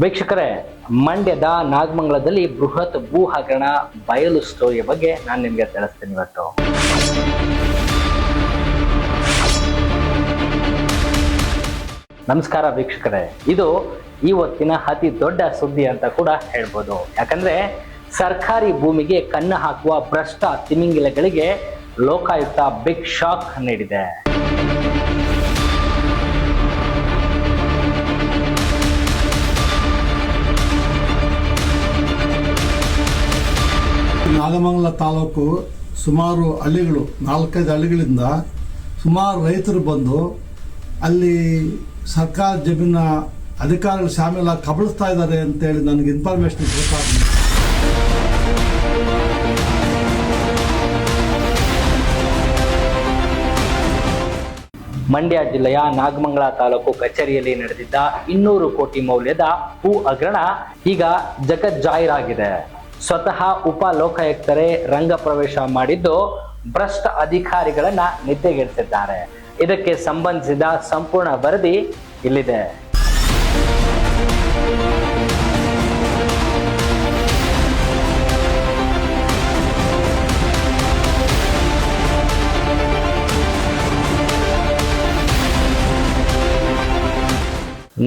ವೀಕ್ಷಕರೇ, ಮಂಡ್ಯದ ನಾಗಮಂಗಲದಲ್ಲಿ ಬೃಹತ್ ಭೂ ಹಗರಣ ಬಯಲು ಸ್ಟೋರಿಯ ಬಗ್ಗೆ ನಾನು ನಿಮಗೆ ತಿಳಿಸ್ತೀನಿ ಇವತ್ತು. ನಮಸ್ಕಾರ ವೀಕ್ಷಕರೇ, ಇದು ಇವತ್ತಿನ ಅತಿ ದೊಡ್ಡ ಸುದ್ದಿ ಅಂತ ಕೂಡ ಹೇಳ್ಬೋದು. ಯಾಕಂದ್ರೆ ಸರ್ಕಾರಿ ಭೂಮಿಗೆ ಕನ್ನ ಹಾಕುವ ಭ್ರಷ್ಟ ತಿಮಿಂಗಿಲಗಳಿಗೆ ಲೋಕಾಯುಕ್ತ ಬಿಗ್ ಶಾಕ್ ನೀಡಿದೆ. ನಾಗಮಂಗಲ ತಾಲೂಕು ಸುಮಾರು ಹಳ್ಳಿಗಳು 4-5 ಹಳ್ಳಿಗಳಿಂದ ಸುಮಾರು ರೈತರು ಬಂದು ಅಲ್ಲಿ ಸರ್ಕಾರ ಜಮೀನ ಅಧಿಕಾರಿಗಳು ಶಾಮೀಲ ಕಬಳಿಸ್ತಾ ಇದ್ದಾರೆ ಅಂತೇಳಿ ನನಗೆ ಇನ್ಫಾರ್ಮೇಶನ್ ಗೊತ್ತಾಗಿದೆ. ಮಂಡ್ಯ ಜಿಲ್ಲೆಯ ನಾಗಮಂಗಲ ತಾಲೂಕು ಕಚೇರಿಯಲ್ಲಿ ನಡೆದಿದ್ದ 200 ಕೋಟಿ ಮೌಲ್ಯದ ಭೂ ಹಗರಣ ಈಗ ಜಗಜ್ಜಾಹೀರಾಗಿದೆ. ಸ್ವತಃ ಉಪ ಲೋಕಾಯುಕ್ತರೇ ರಂಗ ಪ್ರವೇಶ ಮಾಡಿದ್ದು ಭ್ರಷ್ಟ ಅಧಿಕಾರಿಗಳನ್ನ ನಿದ್ದೆಗೆಡಿಸಿದ್ದಾರೆ. ಇದಕ್ಕೆ ಸಂಬಂಧಿಸಿದ ಸಂಪೂರ್ಣ ವರದಿ ಇಲ್ಲಿದೆ.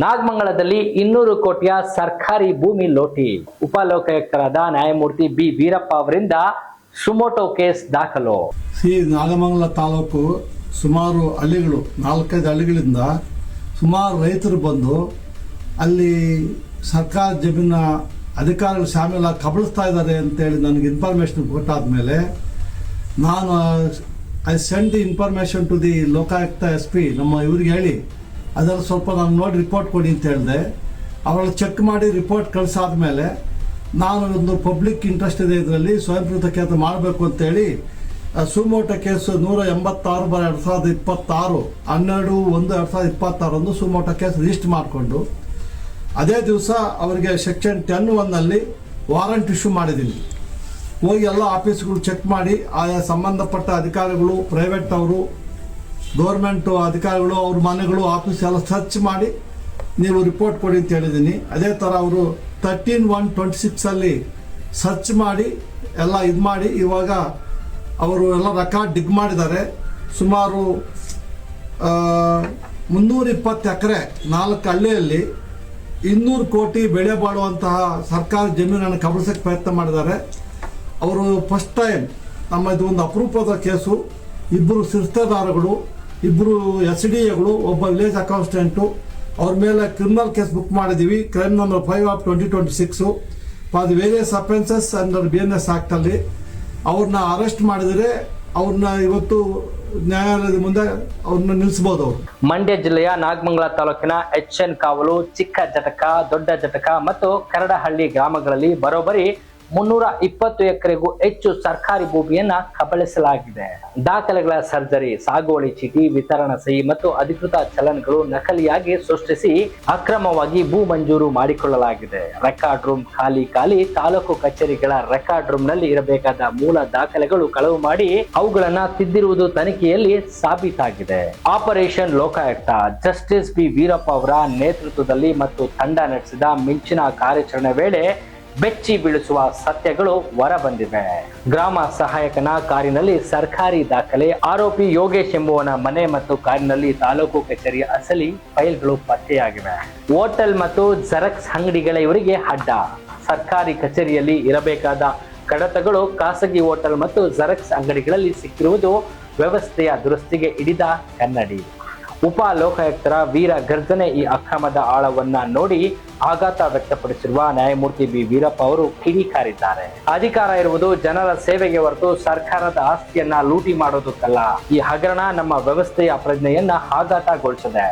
ನಾಗಮಂಗಲದಲ್ಲಿ 200 ಕೋಟಿಯ ಸರ್ಕಾರಿ ಭೂಮಿ ಲೋಟಿ. ಉಪ ಲೋಕಾಯುಕ್ತರಾದ ನ್ಯಾಯಮೂರ್ತಿ ಬಿ ವೀರಪ್ಪ ಅವರಿಂದ ಸುಮೋಟೋ ಕೇಸ್ ದಾಖಲು. ನಾಗಮಂಗಲ ತಾಲೂಕು ಸುಮಾರು ಹಳ್ಳಿಗಳು 4-5 ಹಳ್ಳಿಗಳಿಂದ ಸುಮಾರು ರೈತರು ಬಂದು ಅಲ್ಲಿ ಸರ್ಕಾರ ಜಮೀನ ಅಧಿಕಾರಿಗಳು ಶಾಮೀಲ ಕಬಳಿಸ್ತಾ ಇದ್ದಾರೆ ಅಂತೇಳಿ ನನಗೆ ಇನ್ಫಾರ್ಮೇಶನ್ ಗೊತ್ತಾದ ಮೇಲೆ ನಾನು I send the information to the Lokayukta SP ನಮ್ಮ ಇವ್ರಿಗೆ ಹೇಳಿ ಅದರಲ್ಲಿ ಸ್ವಲ್ಪ ನಾನು ನೋಡಿ ರಿಪೋರ್ಟ್ ಕೊಡಿ ಅಂತ ಹೇಳಿದೆ. ಅವರಲ್ಲಿ ಚೆಕ್ ಮಾಡಿ ರಿಪೋರ್ಟ್ ಕಳಿಸಾದ ಮೇಲೆ ನಾನು ಒಂದು ಪಬ್ಲಿಕ್ ಇಂಟ್ರೆಸ್ಟ್ ಇದೆ ಇದರಲ್ಲಿ ಸ್ವಯಂ ಪ್ರೇರಿತ ಕೇಸ್ ಮಾಡಬೇಕು ಅಂತೇಳಿ suo motu case 186/2026 12/1/2026 suo motu case register ಮಾಡಿಕೊಂಡು ಅದೇ ದಿವಸ ಅವರಿಗೆ ಸೆಕ್ಷನ್ 10(1) ವಾರಂಟ್ ಇಶ್ಯೂ ಮಾಡಿದ್ದೀನಿ. ಹೋಗಿ ಎಲ್ಲ ಆಫೀಸ್ಗಳು ಚೆಕ್ ಮಾಡಿ ಆಯಾ ಸಂಬಂಧಪಟ್ಟ ಅಧಿಕಾರಿಗಳು, ಪ್ರೈವೇಟ್ ಅವರು, ಗೌರ್ಮೆಂಟು ಅಧಿಕಾರಿಗಳು, ಅವ್ರ ಮನೆಗಳು, ಆಫೀಸ್ ಎಲ್ಲ ಸರ್ಚ್ ಮಾಡಿ ನೀವು ರಿಪೋರ್ಟ್ ಕೊಡಿ ಅಂತ ಹೇಳಿದ್ದೀನಿ. ಅದೇ ಥರ ಅವರು 13/1/26 ಸರ್ಚ್ ಮಾಡಿ ಎಲ್ಲ ಇದು ಮಾಡಿ ಇವಾಗ ಅವರು ಎಲ್ಲ ರೆಕಾರ್ಡ್ ಡಿಗ್ ಮಾಡಿದ್ದಾರೆ. ಸುಮಾರು 320 ಎಕರೆ 4 ಹಳ್ಳಿಯಲ್ಲಿ 200 ಕೋಟಿ ಬೆಳೆ ಬಾಳುವಂತಹ ಸರ್ಕಾರಿ ಜಮೀನನ್ನು ಕಬಳಿಸೋಕ್ಕೆ ಪ್ರಯತ್ನ ಮಾಡಿದ್ದಾರೆ. ಅವರು ಫಸ್ಟ್ ಟೈಮ್ ನಮ್ಮ ಇದು ಒಂದು ಅಪರೂಪದ ಕೇಸು. 2 ಶಿರಸ್ತೇದಾರಗಳು, 2 SDAಗಳು, ಒಬ್ಬ ವಿಲೇಜ್ ಅಕೌಂಟೆಂಟು, ಅವ್ರ ಮೇಲೆ ಕ್ರಿಮಿನಲ್ ಕೇಸ್ ಬುಕ್ ಮಾಡಿದ್ದೀವಿ. Crime number 5/2026 for the various offences under BNS ಆ್ಯಕ್ಟಲ್ಲಿ ಅವ್ರನ್ನ ಅರೆಸ್ಟ್ ಮಾಡಿದರೆ ಅವ್ರನ್ನ ಇವತ್ತು ನ್ಯಾಯಾಲಯದ ಮುಂದೆ ಅವ್ರನ್ನ ನಿಲ್ಲಿಸಬಹುದು. ಅವರು ಮಂಡ್ಯ ಜಿಲ್ಲೆಯ ನಾಗಮಂಗಲ ತಾಲೂಕಿನ HN ಕಾವಲು, ಚಿಕ್ಕ ಜಟಕ, ದೊಡ್ಡ ಜಟಕ ಮತ್ತು ಕರಡಹಳ್ಳಿ ಗ್ರಾಮಗಳಲ್ಲಿ ಬರೋಬ್ಬರಿ 320 ಎಕರೆಗೂ ಹೆಚ್ಚು ಸರ್ಕಾರಿ ಭೂಮಿಯನ್ನ ಕಬಳಿಸಲಾಗಿದೆ. ದಾಖಲೆಗಳ ಸರ್ಜರಿ, ಸಾಗುವಳಿ ಚೀಟಿ, ವಿತರಣಾ ಸಹಿ ಮತ್ತು ಅಧಿಕೃತ ಚಲನ್ಗಳು ನಕಲಿಯಾಗಿ ಸೃಷ್ಟಿಸಿ ಅಕ್ರಮವಾಗಿ ಭೂ ಮಂಜೂರು ಮಾಡಿಕೊಳ್ಳಲಾಗಿದೆ. ರೆಕಾರ್ಡ್ ರೂಮ್ ಖಾಲಿ ತಾಲೂಕು ಕಚೇರಿಗಳ ರೆಕಾರ್ಡ್ ರೂಮ್ ನಲ್ಲಿ ಇರಬೇಕಾದ ಮೂಲ ದಾಖಲೆಗಳು ಕಳವು ಮಾಡಿ ಅವುಗಳನ್ನ ತಿದ್ದಿರುವುದು ತನಿಖೆಯಲ್ಲಿ ಸಾಬೀತಾಗಿದೆ. Operation Lokayukta justice B Veerappa ಅವರ ನೇತೃತ್ವದಲ್ಲಿ ಮತ್ತು ತಂಡ ನಡೆಸಿದ ಮಿಂಚಿನ ಕಾರ್ಯಾಚರಣೆ ವೇಳೆ ಬೆಚ್ಚಿ ಬೀಳಿಸುವ ಸತ್ಯಗಳು ಹೊರ ಬಂದಿವೆ. ಗ್ರಾಮ ಸಹಾಯಕನ ಕಾರಿನಲ್ಲಿ ಸರ್ಕಾರಿ ದಾಖಲೆ, ಆರೋಪಿ ಯೋಗೇಶ್ ಎಂಬುವನ ಮನೆ ಮತ್ತು ಕಾರಿನಲ್ಲಿ ತಾಲೂಕು ಕಚೇರಿಯ ಅಸಲಿ ಫೈಲ್ಗಳು ಪತ್ತೆಯಾಗಿವೆ. ಹೋಟೆಲ್ ಮತ್ತು ಜೆರಾಕ್ಸ್ ಅಂಗಡಿಗಳ ಇವರಿಗೆ ಅಡ್ಡ. ಸರ್ಕಾರಿ ಕಚೇರಿಯಲ್ಲಿ ಇರಬೇಕಾದ ಕಡತಗಳು ಖಾಸಗಿ ಹೋಟೆಲ್ ಮತ್ತು ಜೆರಾಕ್ಸ್ ಅಂಗಡಿಗಳಲ್ಲಿ ಸಿಕ್ಕಿರುವುದು ವ್ಯವಸ್ಥೆಯ ದುರಸ್ತಿಗೆ ಹಿಡಿದ ಕನ್ನಡಿ. ಉಪ ಲೋಕಾಯುಕ್ತರ ವೀರ ಗರ್ಜನೆ ಈ ಅಕ್ರಮದ ಆಳವನ್ನ ನೋಡಿ ಆಘಾತ ವ್ಯಕ್ತಪಡಿಸಿರುವ ನ್ಯಾಯಮೂರ್ತಿ ಬಿ ವೀರಪ್ಪ ಅವರು ಕಿಡಿಕಾರಿದ್ದಾರೆ. ಅಧಿಕಾರ ಇರುವುದು ಜನರ ಸೇವೆಗೆ ಹೊರತು ಸರ್ಕಾರದ ಆಸ್ತಿಯನ್ನ ಲೂಟಿ ಮಾಡೋದಕ್ಕಲ್ಲ. ಈ ಹಗರಣ ನಮ್ಮ ವ್ಯವಸ್ಥೆಯ ಪ್ರಜ್ಞೆಯನ್ನ ಆಘಾತಗೊಳಿಸಿದೆ.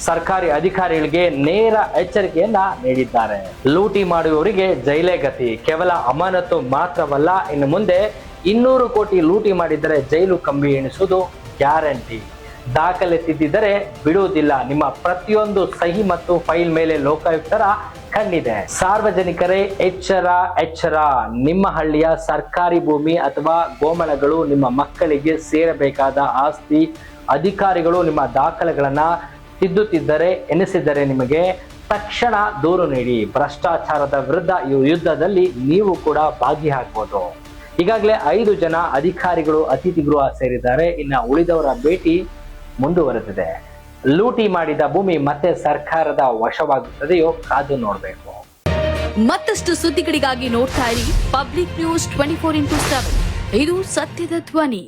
ಸರ್ಕಾರಿ ಅಧಿಕಾರಿಗಳಿಗೆ ನೇರ ಎಚ್ಚರಿಕೆಯನ್ನ ನೀಡಿದ್ದಾರೆ. ಲೂಟಿ ಮಾಡುವವರಿಗೆ ಜೈಲೇ ಗತಿ. ಕೇವಲ ಅಮಾನತು ಮಾತ್ರವಲ್ಲ, ಇನ್ನು ಮುಂದೆ 200 ಕೋಟಿ ಲೂಟಿ ಮಾಡಿದರೆ ಜೈಲು ಕಂಬಿ ಎಣಿಸುವುದು ಗ್ಯಾರಂಟಿ. ದಾಖಲೆ ತಿದ್ದಿದರೆ ಬಿಡುವುದಿಲ್ಲ. ನಿಮ್ಮ ಪ್ರತಿಯೊಂದು ಸಹಿ ಮತ್ತು ಫೈಲ್ ಮೇಲೆ ಲೋಕಾಯುಕ್ತರ ಕಣ್ಣಿದೆ. ಸಾರ್ವಜನಿಕರೇ ಎಚ್ಚರ. ನಿಮ್ಮ ಹಳ್ಳಿಯ ಸರ್ಕಾರಿ ಭೂಮಿ ಅಥವಾ ಗೋಮಳಗಳು ನಿಮ್ಮ ಮಕ್ಕಳಿಗೆ ಸೇರಬೇಕಾದ ಆಸ್ತಿ. ಅಧಿಕಾರಿಗಳು ನಿಮ್ಮ ದಾಖಲೆಗಳನ್ನ ತಿದ್ದುತ್ತಿದ್ದರೆ ಎನಿಸಿದರೆ ನಿಮಗೆ ತಕ್ಷಣ ದೂರು ನೀಡಿ. ಭ್ರಷ್ಟಾಚಾರದ ವಿರುದ್ಧ ಈ ಯುದ್ಧದಲ್ಲಿ ನೀವು ಕೂಡ ಭಾಗಿಯಾಗಬಹುದು. ಈಗಾಗಲೇ 5 ಜನ ಅಧಿಕಾರಿಗಳು ಅತಿಥಿ ಗೃಹ ಸೇರಿದ್ದಾರೆ. ಇನ್ನು ಉಳಿದವರ ಭೇಟಿ ಮುಂದುವರೆದಿದೆ. ಲೂಟಿ ಮಾಡಿದ ಭೂಮಿ ಮತ್ತೆ ಸರ್ಕಾರದ ವಶವಾಗುತ್ತದೆಯೋ ಕಾದು ನೋಡಬೇಕು. ಮತ್ತಷ್ಟು ಸುದ್ದಿಗಳಿಗಾಗಿ ನೋಡ್ತಾ ಇರಿ ಪಬ್ಲಿಕ್ ನ್ಯೂಸ್ 24x7. ಇದು ಸತ್ಯದ ಧ್ವನಿ.